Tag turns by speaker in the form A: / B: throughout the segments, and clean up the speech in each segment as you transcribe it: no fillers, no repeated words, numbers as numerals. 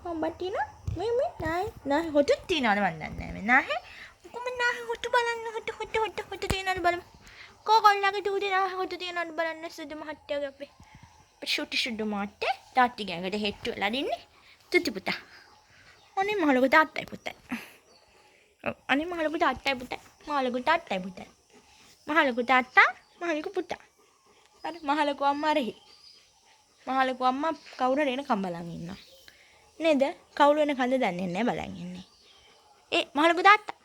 A: හොම්බ තියෙනවා මේ නාහේ හොටුත් තියෙනවද මන් දන්නේ නැහැ මේ නාහේ කොහොමද නාහේ හොටු බලන්න හොටු තියෙනවද බලමු කොල්ලගේ දූදේ නාහේ හොටු තියෙනවද බලන්න සුදු මහත්තයාගේ අපේ සුදු මාට්ටේ තාත්ති ගෑඟට හෙට්ටු වෙලා දින්නේ තුති පුතා අනේ මහලුගේ තාත්තයි පුතයි අනේ මහලුගේ තාත්තයි පුතයි මහලුගේ තාත්තයි පුතයි මහලුගේ තාත්තා මහලුගේ පුතා අර මහලුගේ අම්මා රෙහි මහලුගේ අම්මා කවුරු හරි එනකම් බලන් ඉන්නවා නේද? කවුරු වෙන කන්ද දන්නේ නැහැ බලන් ඉන්නේ. මහලුගේ තාත්තා.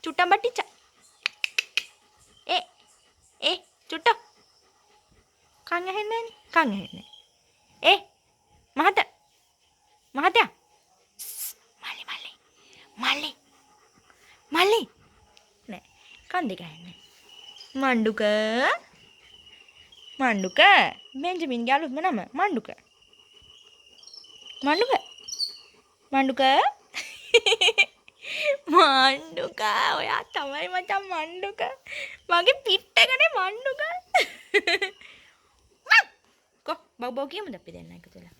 A: චුට්ටම් බට්ටිච්චා. චුට්ටෝ. කන් ඇහෙන්නේ නැනේ. කන් ඇහෙන්නේ. මහත්තයා. මල්ලි. නෑ. කන් දෙක ඇහෙන්නේ. මණ්ඩුක. බෙන්ජමින්ගේ අලුත්ම නම මණ්ඩුක. මණ්ඩුක ඔයා තමයි මචං මණ්ඩුක මගේ පිට්ටකනේ මණ්ඩුක බව් කියමුද අපි දෙන්න එකතු වෙලා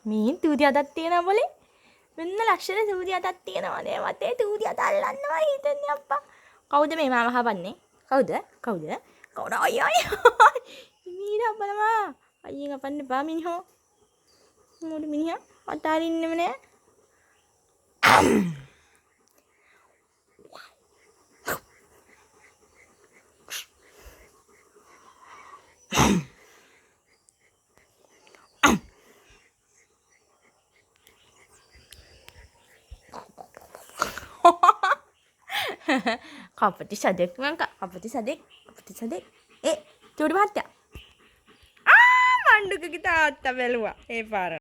A: මේ තුති අතක් තියෙනවා બોලේ මෙන්න ලක්ෂණ තූති අතක් තියෙනවා නේ මතේ තූති අත අල්ලන්නවා හිතන්නේ අප්පා කවුද මේ මාව හපන්නේ කවුද අයියෝ මීරා බලමා අයියෙන් අපන්න එපා මිනිහෝ මොඩ මිනිහා අතාරින්නෙම නෑ kapati sadek langka kapati sadek චූටි මහත්තයා මණ්ඩුක තාත්තා බැලුවා ඒ පාර